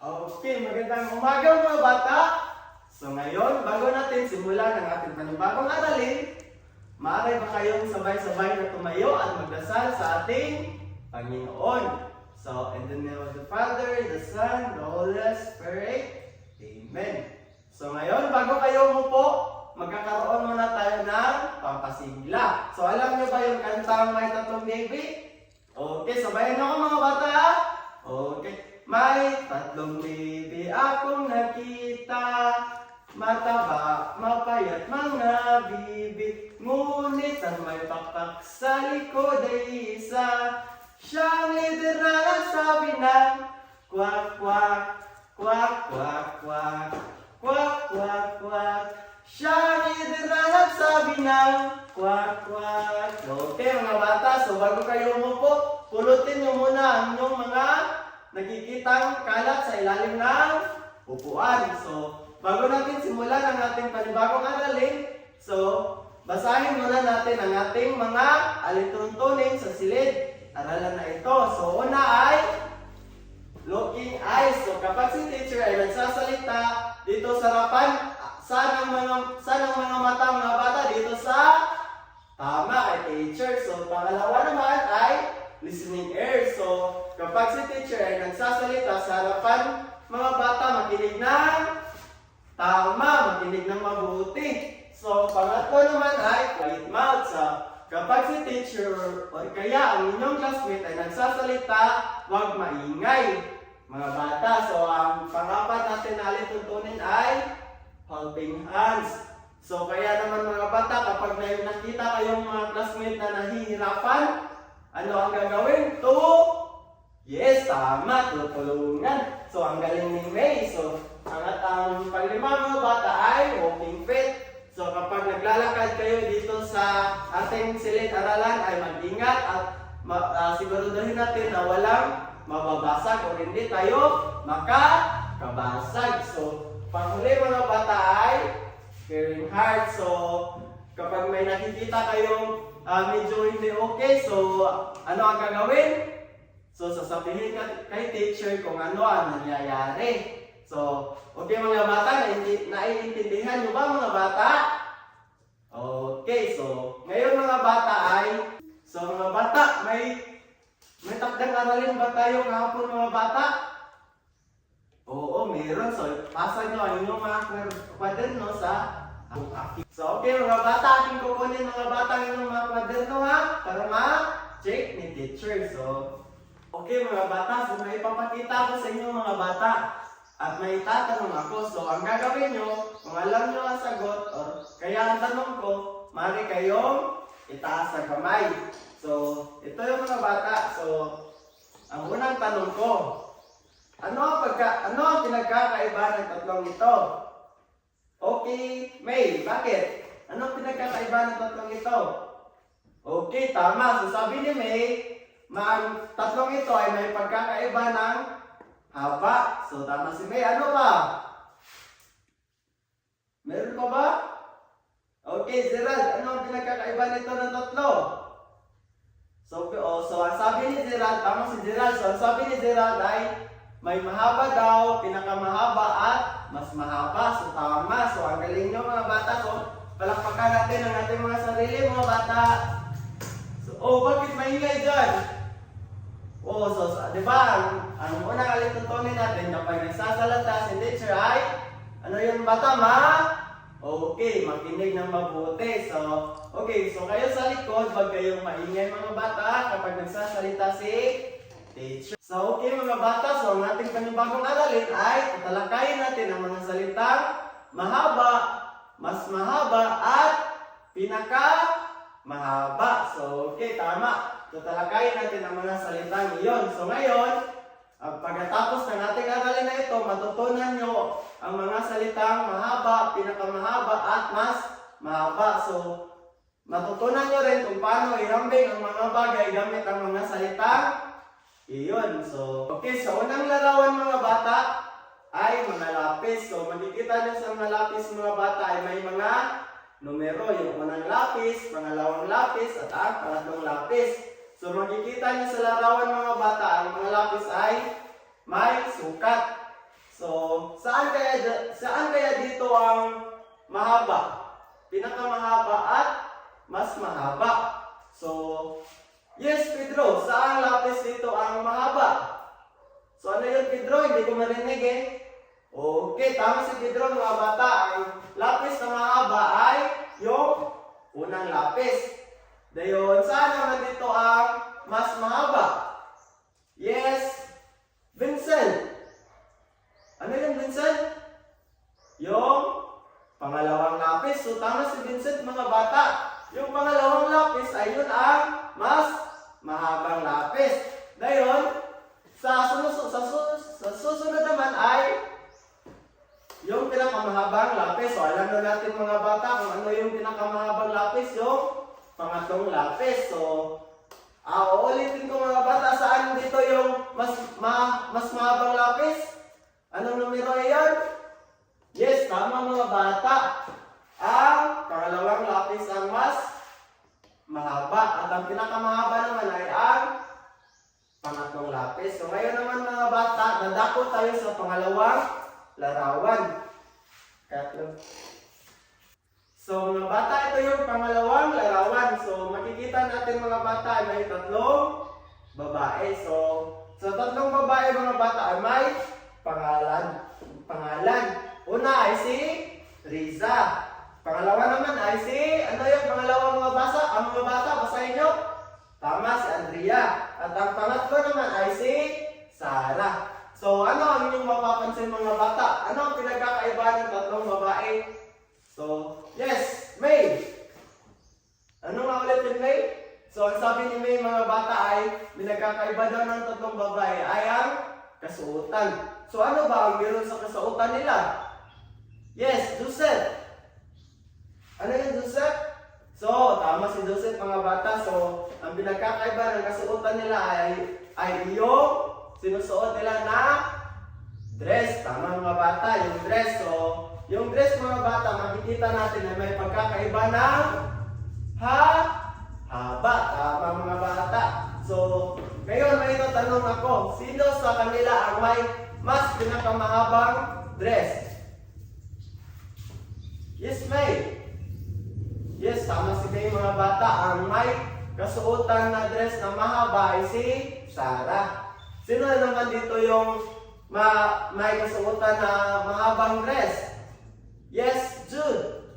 Okay, magandang umaga mga bata! So ngayon, bago natin simulan ang ating panibagong aralin, maaari ba kayong sabay-sabay na tumayo at magdasal sa ating Panginoon? So, in the name of the Father, the Son, the Holy Spirit, Amen. So ngayon, bago kayo umupo, magkakaroon muna tayo ng pampasigla. So alam niyo ba yung kantang May Tatlong Baby? Okay, sabayan niyo ako mga bata! Okay. May tatlong baby akong nakita, mataba, mapayat mga bibig, ngunit ang may pakpak sa likod ay isa. Siyang literal at sabi ng kwak kwak, kwak kwak kwak, kwak kwak kwak. Siyang literal at sabi ng kwak kwak. Okay mga bata, so bago kayo umupo, pulutin nyo muna ang inyong mga nakikitang kalat sa ilalim ng upuan. So, bago natin simulan ang ating panibagong aralin, so, basahin muna natin ang ating mga alituntunin sa silid aralan na ito. So, una ay looking eyes. So, kapag si teacher ay nagsasalita dito sa harapan, saan ang mga mata mga bata dito sa tama kay teacher. So, pangalawa naman ay listening ears. So, kapag si teacher ay nagsasalita sa harapan, mga bata makinig ng tama, makinig ng mabuti. So, pangatlo naman ay quiet mouth. So, kapag si teacher o kaya ang inyong classmate ay nagsasalita, huwag maingay, mga bata. So, ang pangapat natin na alituntunin ay helping hands. So, kaya naman mga bata, kapag may nakita kayong mga classmate na nahihirapan, ano ang gagawin? Yes, tama, tutulungan. So, ang galing ni May. So, ang panglima mga bata ay walking fit. So, kapag naglalakad kayo dito sa ating silid-aralan ay mag-ingat at siguraduhin natin na walang mababasag o hindi tayo makakabasag. So, panghuli mga bata ay caring heart. So, kapag may nakikita kayong medyo hindi okay, so ano ang gagawin? So sasabihin kay teacher kung ano ang nangyayari. So, okay mga bata, naiintindihan nyo ba mga bata? Okay, so ngayon mga bata ay, so mga bata, may takdang aralin ba tayo kahapon mga bata? Oo, meron. So, pasa nyo ang inyong mga kwaderno sa so, okay mga bata, aking kukunin mga bata ng mga kwaderno ha, para ma-check ni teacher. So, okay mga bata, so may ipapakita ko sa inyo mga bata at may tatanong ako. So, ang gagawin nyo, kung alam nyo ang sagot or kaya ang tanong ko, maaari kayong itaas sa kamay. So, ito yung mga bata. So, ang unang tanong ko, ano ang pinagkakaiba ng tatlong ito? Okay, May, bakit? Anong pinagkakaiba ng tatlong ito? Okay, tama. So sabi ni May, ang tatlong ito ay may pagkakaiba ng haba. So tama si May. Ano ba? Meron pa ba? Okay, Gerald, ano ang pinagkakaiba nito ng tatlo? So ang sabi ni Gerald, tama si Gerald. So ang sabi ni Gerald ay may mahaba daw, pinakamahaba at mas mahaba. So tama. So ang galing nyo mga bata. So palakpakan natin ang ating mga sarili mga bata. So bakit maingay dyan? So di ba ang unang alituntunin natin kapag nagsasalata si teacher ay ano yung bata okay, makinig ng mabuti. So okay, so kayo sa likod, wag kayong maingay mga bata kapag nagsasalita si teacher. So okay mga bata, so ang ating panibagong aralin ay tatalakayin natin ang mga salitang mahaba, mas mahaba at pinakamahaba. So okay, tama. Tatalakayin natin ang mga salitang iyon. So ngayon, pagkatapos ng ating aralin na ito, matutunan nyo ang mga salitang mahaba, pinakamahaba at mas mahaba. So matutunan nyo rin kung paano ihambing ang mga bagay gamit ang mga salitang iyon. So, okay, sa unang larawan mga bata ay mga lapis. So, makikita nyo sa mga lapis mga bata ay may mga numero. Yung unang lapis, pangalawang lapis, at ang pangatlong lapis. So, makikita nyo sa larawan mga bata, ang mga lapis ay may sukat. So, saan kaya dito ang mahaba? Pinakamahaba at mas mahaba. So, yes, Pedro, saan lapis dito ang mahaba? So, ano yun, Pedro? Hindi ko marinig eh. Okay, tama si Pedro, mga bata. Ang lapis na mahaba ay yung unang lapis. Dayon, saan naman dito ang mas mahaba? Yes, Vincent. Ano yun, Vincent? Yung pangalawang lapis. So, tama si Vincent, mga bata. Yung pangalawang lapis ay yun ang mas mahabang lapis. Dayon, sa susunod naman ay yung pinakamahabang lapis. So, alam na natin, mga bata, kung ano yung pinakamahabang lapis, yung pangatlong lapis. So, uulitin ko, mga bata, saan dito yung mas mahabang lapis? Anong numero yan? Yes, tama, mga bata. Ang pangalawang lapis ang mas mahaba. At ang pinakamahaba naman ay ang pangatlong lapis. So ngayon naman, mga bata, nadako tayo sa pangalawang larawan. So mga bata, ito yung pangalawang larawan. So makikita natin, mga bata, ay may tatlong babae. So sa tatlong babae, mga bata, ay may pangalan. Una ay si Riza. Pangalawa naman ay si, ano yung pangalawa, mga basa? Ang mga bata, basahin nyo. Tama, si Andrea. At ang pangatlo naman ay si Sarah. So ano ang inyong mapapansin, mga bata? Ano ang pinagkakaiba ng tatlong babae? So, yes, May. Ano nga ulit yung May? So ang sabi ni May, mga bata, ay pinagkakaiba daw ng tatlong babae ay ang kasuotan. So ano ba ang meron sa kasuotan nila? Yes, Joseph. Ano yung Joseph? So, tama si Joseph, mga bata. So, ang pinagkakaiba ng kasuotan nila ay yung sinusuot nila na dress. Tama, mga bata, yung dress. So, yung dress, mga bata, makikita natin na may pagkakaiba ng haba. Tama, mga bata. So, ngayon may tatanong ako, sino sa kanila ang may mas pinakamahabang dress? Yes, May. Yes, tama si May, mga bata. Ang may kasuotan na dress na mahaba ay si Sarah. Sino naman dito yung may kasuotan na mahabang dress? Yes, Jude.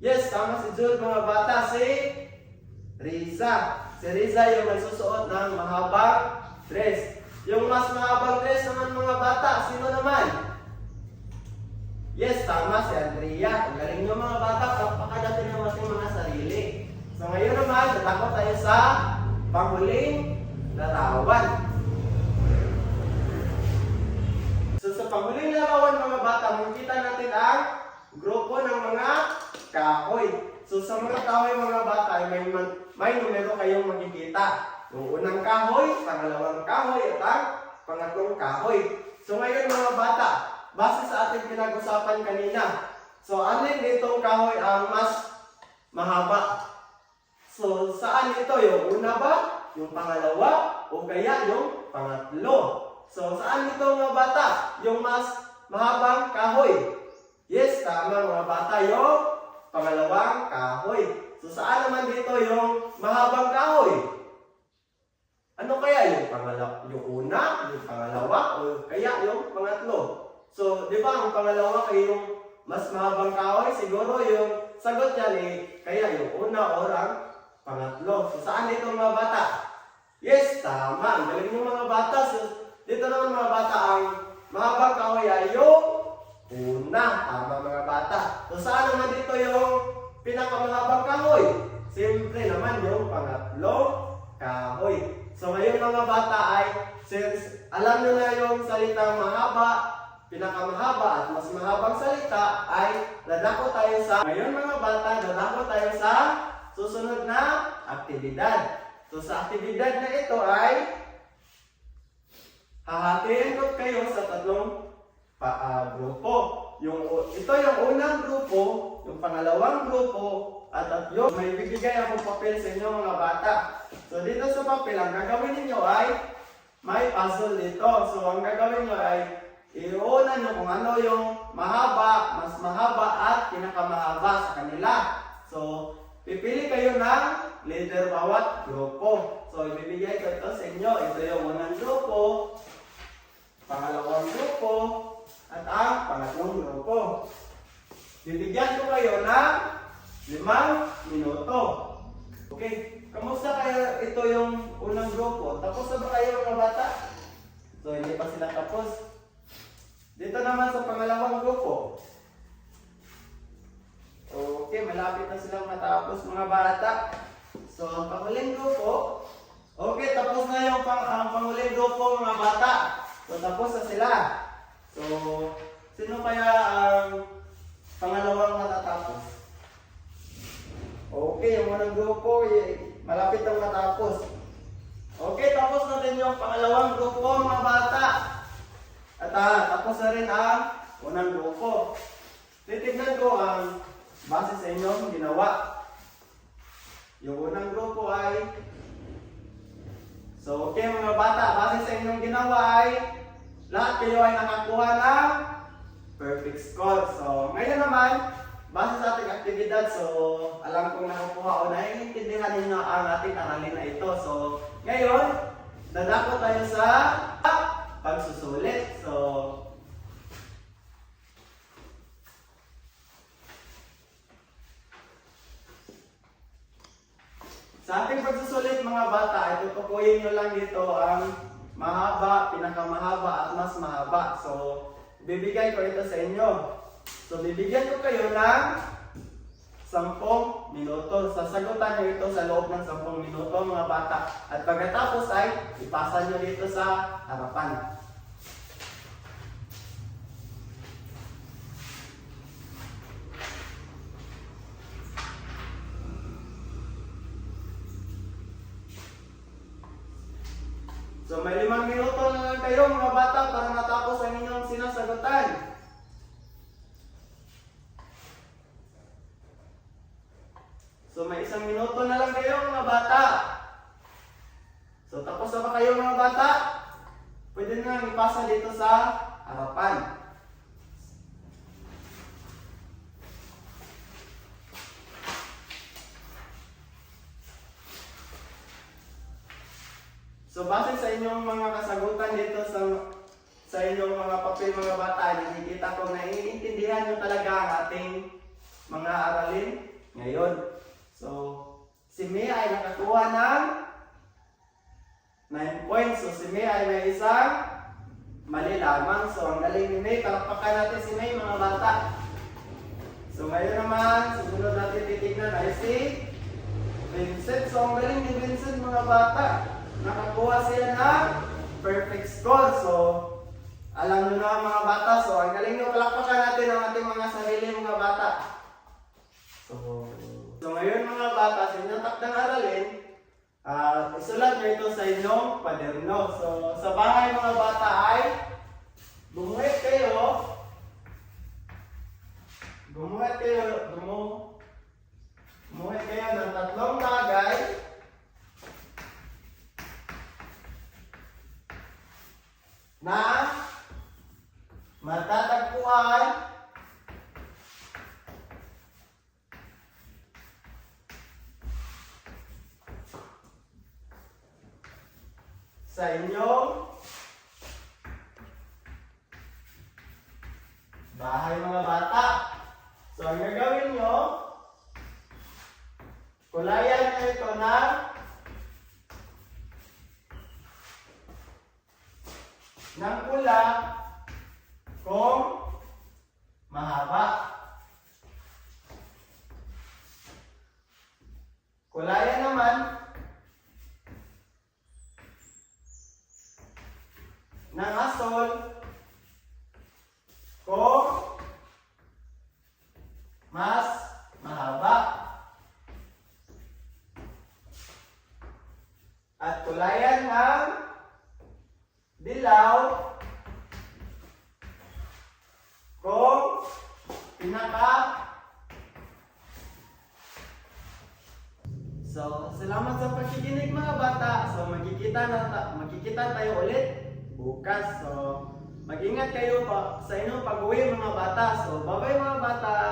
Yes, tama si Jude, mga bata. Si Riza. Si Riza yung nagsusuot ng mahabang dress. Yung mas mahabang dress naman, mga bata, sino naman? Yes, tama si Andrea. Ang galing nyo, mga bata, kapakadating ng ating mga sarili. So ngayon naman, tatakot tayo sa panghuling larawan. So sa panghuling larawan, mga bata, makikita natin ang grupo ng mga kahoy. So sa mga kahoy, mga bata, ay may numero kayong makikita. Yung unang kahoy, pangalawang kahoy, at ang pangatlong kahoy. So ngayon, mga bata, base sa ating pinag-usapan kanina, so alin itong kahoy ang mas mahaba? So saan ito? Yung una ba? Yung pangalawa? O kaya yung pangatlo? So saan ito, mga bata? Yung mas mahabang kahoy? Yes, tama, mga bata, yung pangalawang kahoy. So saan naman dito yung mahabang kahoy? Ano kaya? Yung una, yung pangalawa, o kaya yung pangatlo? So, di ba ang pangalawa ay yung mas mahabang kahoy? Siguro yung sagot yan kaya yung una or ang pangatlo. So, saan dito, mga bata? Yes, tama. Ang galing ng mga bata. So, dito naman, mga bata, ang mahabang kahoy ay yung una. Tama, mga bata. So, saan naman dito yung pinakamahabang kahoy? Siyempre naman yung pangatlong kahoy. So, ngayon, mga bata, ay since alam nyo na yung salitang mahaba, pinakamahaba at mas mahabang salita, ay dadako tayo sa, ngayon, mga bata, dadako tayo sa susunod na aktibidad. So sa aktibidad na ito ay hahatiin ko kayo sa tatlong grupo. Ito yung unang grupo, yung pangalawang grupo, at yung may bibigay akong papel sa inyo, mga bata. So dito sa papel, ang gagawin niyo ay may puzzle dito. So ang gagawin niyo ay iuuna nyo kung ano yung mahaba, mas mahaba at pinakamahaba sa kanila. So, pipili kayo ng leader bawat grupo. So, ibibigay ko ito sa inyo. Ito yung unang grupo, pangalawang grupo, at ang pangatlong grupo. Bibigyan ko kayo ng 5 minuto. Okay, kamusta kayo? Ito yung unang grupo. Tapos na ba kayo mga bata? So, hindi pa sila tapos. Dito naman sa pangalawang grupo. Okay, malapit na silang matapos mga bata. So, ang panguling grupo. Okay, tapos na yung ang panguling grupo mga bata. So, tapos na sila. So, sino kaya ang pangalawang matatapos? Okay, yung unang grupo, malapit na matapos. Okay, tapos na din yung pangalawang grupo mga bata. At tapos na rin ang unang grupo. Titignan ko ang base sa inyong ginawa. Yung unang grupo ay so okay mga bata, base sa inyong ginawa ay lahat kayo ay nakakuha ng perfect score. So ngayon naman, base sa ating aktibidad, so alam kong nakukuha o naiintindihan ninyo ang ating aralin na ito. So ngayon, dadako tayo sa pagsusulit. So, sa ating pagsusulit mga bata, ay tutukuyin nyo lang dito ang mahaba, pinakamahaba at mas mahaba. So, bibigyan ko ito sa inyo. So, bibigyan ko kayo ng 10 minuto. Sasagutan nyo ito sa loob ng 10 minuto mga bata. At pagkatapos ay ipasa nyo dito sa harapan. So may 5 minuto na lang kayo mga bata para matapos ang inyong sinasagutan. So may 1 minuto na lang kayo mga bata. So tapos na ba kayo mga bata? Pwede na ipasa dito sa harapan. So base sa inyong mga kasagutan dito sa inyong mga papel mga bata, nakikita ko na naiintindihan nyo talaga ang ating mga aralin ngayon. So, si Mia ay nakakuha ng 9 points. So, si Mia ay may isang mali lamang. So, ang galing ni May. Palakpakan natin si May mga bata. So, ngayon naman, susunod natin titignan ay si Vincent. So, ang galing ni Vincent mga bata. Nakakuha siya ng perfect score. So, alam nyo na mga bata. So, ang galing nyo. Palakpakan natin ang ating mga sarili mga bata. So ngayon mga bata, sa inyong takdang aralin, isulat nyo ito sa inyong kwaderno. So, sa bahay mga bata ay gumuhit kayo ng 3 bagay na matatagpuan sa inyong bahay mga bata. So, ang gagawin nyo, kulayan nyo ito ng pula kung mahaba. Kulayan naman ng asol kung mas mahaba. At kulayan ng dilaw kung pinaka. So, salamat sa pakikinig mga bata. So, magkikita tayo ulit bukas. So, mag-ingat kayo pa sa inyong pag-uwi mga bata. So, bye-bye mga bata!